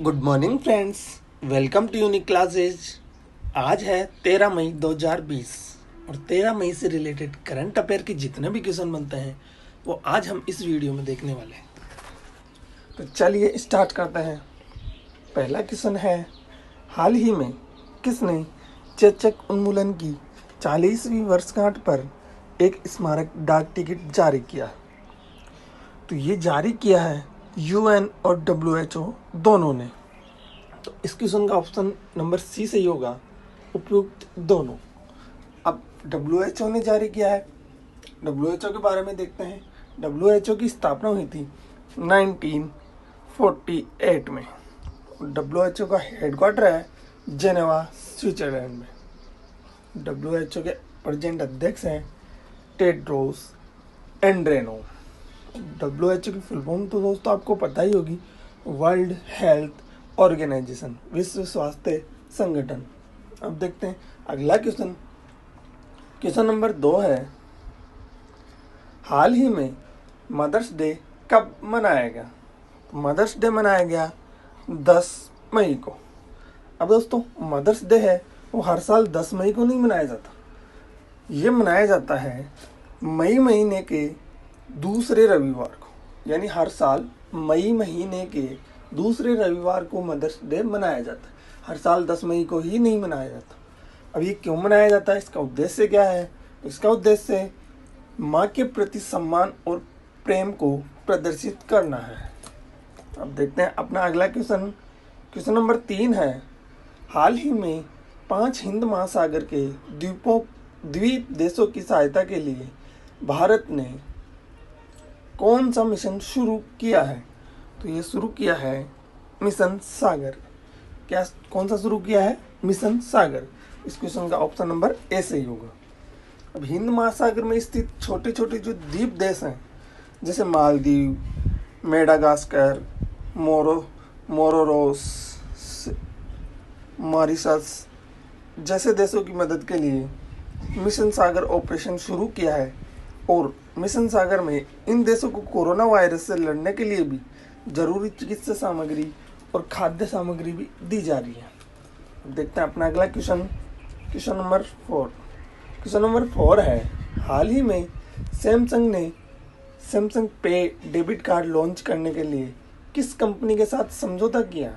Good morning friends, welcome to unique classes. आज है 13 मई 2020 और 13 मई से रिलेटेड करंट अफेयर के जितने भी क्वेश्चन बनते हैं वो आज हम इस वीडियो में देखने वाले हैं। तो चलिए स्टार्ट करते हैं। पहला क्वेश्चन है, हाल ही में किसने चेचक उन्मूलन की 40वीं वर्षगांठ पर एक स्मारक डाक टिकट जारी किया? तो ये जारी किया है UN और WHO दोनों ने। तो इस क्वेश्चन का ऑप्शन नंबर सी सही होगा, उपयुक्त दोनों। अब WHO ने जारी किया है, WHO के बारे में देखते हैं। WHO की स्थापना हुई थी 1948 में। WHO का हेडक्वार्टर है जेनेवा, स्विट्जरलैंड में। WHO के प्रेजेंट अध्यक्ष हैं टेड्रोस एड्रेनो। WHO की फुल फॉर्म तो दोस्तों आपको पता ही होगी, वर्ल्ड हेल्थ ऑर्गेनाइजेशन, विश्व स्वास्थ्य संगठन। अब देखते हैं अगला क्वेश्चन। क्वेश्चन नंबर 2 है, हाल ही में मदर्स डे कब मनाया गया? मदर्स डे मनाया गया 10 मई को। अब दोस्तों मदर्स डे है वो हर साल 10 मई को नहीं मनाया जाता, ये मनाया जाता है मई महीने के दूसरे रविवार को। यानी हर साल मई महीने के दूसरे रविवार को मदर्स डे मनाया जाता है, हर साल 10 मई को ही नहीं मनाया जाता। अब ये क्यों मनाया जाता है, इसका उद्देश्य क्या है? इसका उद्देश्य माँ के प्रति सम्मान और प्रेम को प्रदर्शित करना है। अब देखते हैं अपना अगला क्वेश्चन। क्वेश्चन नंबर 3 है, हाल ही में 5 हिंद महासागर के द्वीप देशों की सहायता के लिए भारत ने कौन सा मिशन शुरू किया है? तो ये शुरू किया है मिशन सागर। क्या कौन सा शुरू किया है? मिशन सागर। इस क्वेश्चन का ऑप्शन नंबर ए सही होगा। अब हिंद महासागर में स्थित छोटे छोटे जो द्वीप देश हैं, जैसे मालदीव, मेडागास्कर, मोरोरोस, मॉरिशस जैसे देशों की मदद के लिए मिशन सागर ऑपरेशन शुरू किया है। और मिशन सागर में इन देशों को कोरोना वायरस से लड़ने के लिए भी जरूरी चिकित्सा सामग्री और खाद्य सामग्री भी दी जा रही है। देखते हैं अपना अगला question. Question number 4। Question number 4 है, हाल ही में सैमसंग ने सैमसंग पे डेबिट कार्ड लॉन्च करने के लिए किस कंपनी के साथ समझौता किया है?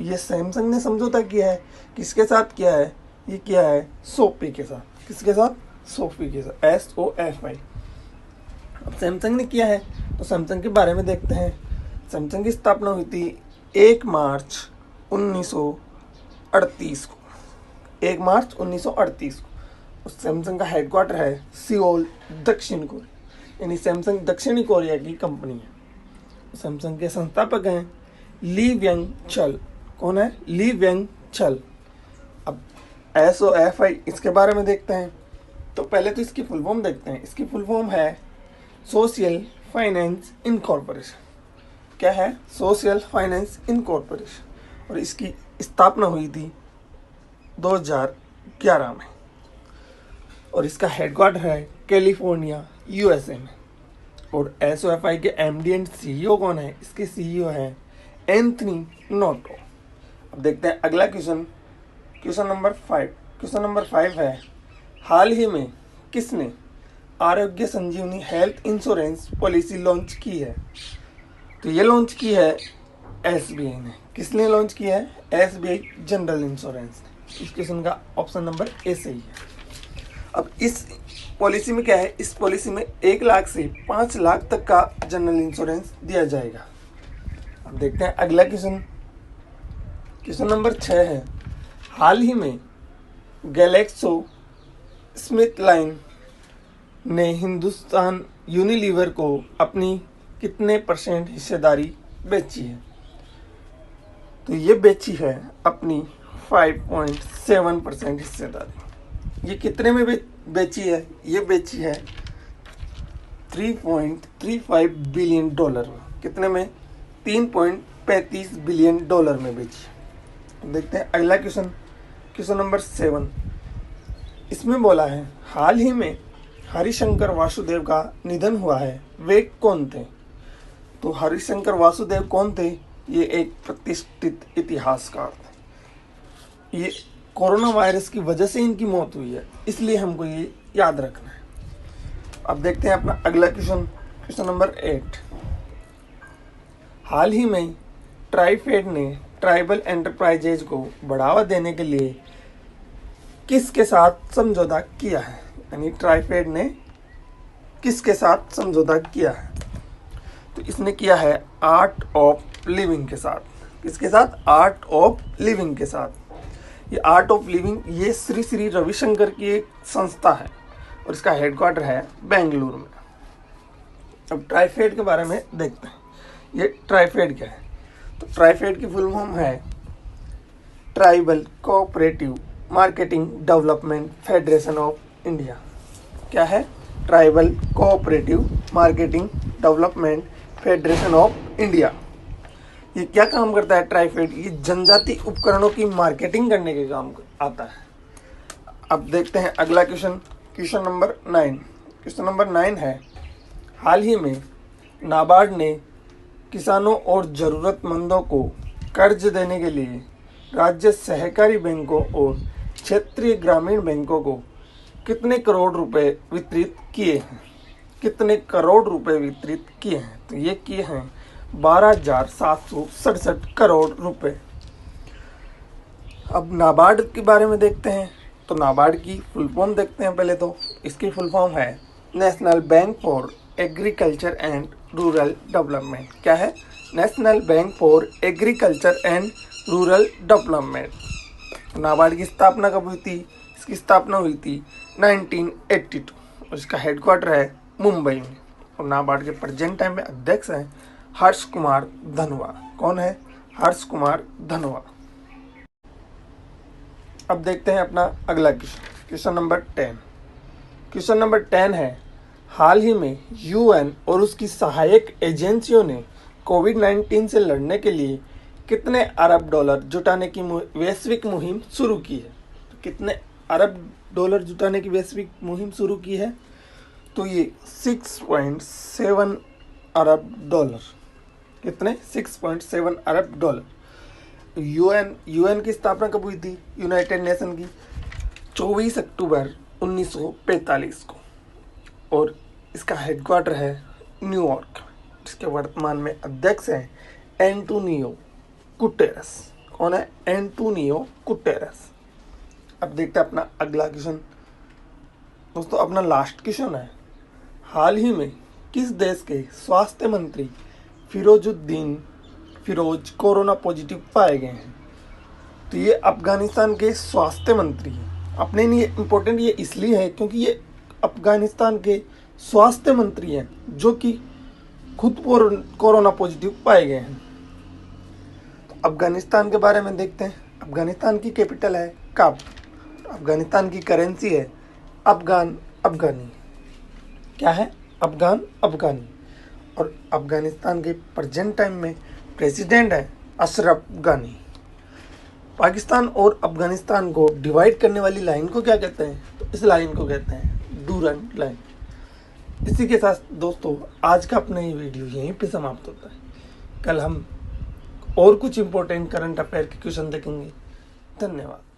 ये सैमसंग ने समझौता किया है, किसके साथ किया है? ये किया है सोफी के साथ। किसके साथ? सोफी के साथ, SOFI। अब सैमसंग ने किया है तो सैमसंग के बारे में देखते हैं। सैमसंग की स्थापना हुई थी 1 मार्च 1938 को। 1 मार्च 1938 को। और सैमसंग का हेडक्वार्टर है सियोल, दक्षिण कोरिया। यानी सैमसंग दक्षिणी कोरिया की कंपनी है। सैमसंग के संस्थापक हैं ली व्यंग चल। कौन है? ली व्यंग चल। अब SOFI इसके बारे में देखते हैं। तो पहले तो इसकी फुल फॉर्म देखते हैं। इसकी फुल फॉर्म है सोशल फाइनेंस इनकॉर्पोरेशन। क्या है? Social finance incorporation. और इसकी स्थापना हुई थी 2011 में। और इसका हेडक्वार्टर है कैलिफोर्निया, USA में। और SOFI के MD एंड CEO कौन है? इसके CEO है एंथनी नोटो। अब देखते हैं अगला question. Question number 5। Question number 5 है, हाल ही में किसने आरोग्य संजीवनी हेल्थ इंश्योरेंस पॉलिसी लॉन्च की है? तो ये लॉन्च की है SBI ने। किसने लॉन्च किया है? SBI जनरल इंश्योरेंस ने। इस क्वेश्चन का ऑप्शन नंबर ए सही है। अब इस पॉलिसी में क्या है? इस पॉलिसी में 1 लाख से 5 लाख तक का जनरल इंश्योरेंस दिया जाएगा। अब देखते हैं अगला क्वेश्चन। क्वेश्चन नंबर 6 है, हाल ही में गैलेक्सो स्मिथ लाइन ने हिंदुस्तान यूनिलीवर को अपनी कितने % हिस्सेदारी बेची है? तो ये बेची है अपनी 5.7% हिस्सेदारी। ये कितने में बेची है? ये बेची है $3.35 बिलियन में। कितने में? $3.35 बिलियन में बेची। देखते हैं अगला क्वेश्चन। Question number 7। इसमें बोला है, हाल ही में हरिशंकर वासुदेव का निधन हुआ है, वे कौन थे? तो हरिशंकर वासुदेव कौन थे? ये एक प्रतिष्ठित इतिहासकार थे। ये कोरोना वायरस की वजह से इनकी मौत हुई है, इसलिए हमको ये याद रखना है। अब देखते हैं अपना अगला क्वेश्चन, क्वेश्चन नंबर 8। हाल ही में ट्राइफेड ने ट्राइबल एंटरप्राइजेज को बढ़ावा देने के लिए किसके साथ समझौता किया है? यानी ट्राइफेड ने किसके साथ समझौता किया है? तो इसने किया है आर्ट ऑफ लिविंग के साथ। किसके साथ? आर्ट ऑफ लिविंग के साथ। ये आर्ट ऑफ लिविंग ये श्री श्री रविशंकर की एक संस्था है और इसका हेडक्वार्टर है बेंगलुरु में। अब ट्राइफेड के बारे में देखते हैं, ये ट्राइफेड क्या है? तो ट्राइफेड की फुल फॉर्म है tribal cooperative marketing development federation of India. क्या है? Tribal cooperative marketing development federation of India. ये क्या काम करता है ट्राइफेड? ये जनजाति उपकरणों की मार्केटिंग करने के काम आता है। अब देखते हैं अगला question, question number 9। Question number 9 है, हाल ही में नाबार्ड ने किसानों और ज़रूरतमंदों को कर्ज देने के लिए राज्य सहकारी बैंकों और क्षेत्रीय ग्रामीण बैंकों को कितने करोड़ रुपए वितरित किए हैं? कितने करोड़ रुपए वितरित किए हैं? तो ये किए हैं 12,767 करोड़ रुपए। अब नाबार्ड के बारे में देखते हैं। तो नाबार्ड की फुल फॉर्म देखते हैं पहले। तो इसकी फुल फॉर्म है national bank for agriculture and rural development. क्या है? National bank for agriculture and rural development. NABARD की स्थापना कब हुई थी? इसकी स्थापना हुई थी 1982 और इसका हेडक्वार्टर है मुंबई में। और नाबार्ड के प्रेजेंट टाइम में अध्यक्ष हैं हर्ष कुमार धनवा। कौन है? हर्ष कुमार धनवा। अब देखते हैं अपना अगला question, question number 10। Question number 10 है, हाल ही में यूएन और उसकी सहायक एजेंसियों ने कोविड-19 से लड़ने के लिए कितने अरब डॉलर जुटाने की वैश्विक मुहिम शुरू की है? तो कितने अरब डॉलर जुटाने की वैश्विक मुहिम शुरू की है? तो ये 6.7 अरब डॉलर। कितने? 6.7 अरब डॉलर। यूएन की स्थापना कब हुई थी? यूनाइटेड नेशन की 24 अक्टूबर 1945 को और इसका हेडक्वार्टर है न्यूयॉर्क। इसके वर्तमान में अध्यक्ष हैं एंटोनियो गुटेरेस। कौन है? Antonio Guterres. अब देखते हैं अपना अगला क्वेश्चन दोस्तों, अपना लास्ट क्वेश्चन है, हाल ही में किस देश के स्वास्थ्य मंत्री फिरोज कोरोना पॉजिटिव पाए गए हैं? तो ये अफगानिस्तान के स्वास्थ्य मंत्री हैं। अपने लिए इम्पोर्टेंट ये इसलिए है क्योंकि ये अफगानिस्तान के स्वास्थ्य मंत्री हैं जो कि खुद कोरोना पॉजिटिव पाए गए हैं। तो अफगानिस्तान के बारे में देखते हैं। अफगानिस्तान की कैपिटल है काबुल। अफगानिस्तान की करेंसी है अफगानी। क्या है? अफगानी। और अफगानिस्तान के प्रेजेंट टाइम में प्रेसिडेंट है अशरफ गनी। पाकिस्तान और अफगानिस्तान को डिवाइड करने वाली लाइन को क्या कहते हैं? तो इस लाइन को कहते हैं डूरंट लाइन। इसी के साथ दोस्तों आज का अपना ये वीडियो यहीं पे समाप्त होता है। कल हम और कुछ इंपॉर्टेंट करंट अफेयर के क्वेश्चन देखेंगे। धन्यवाद।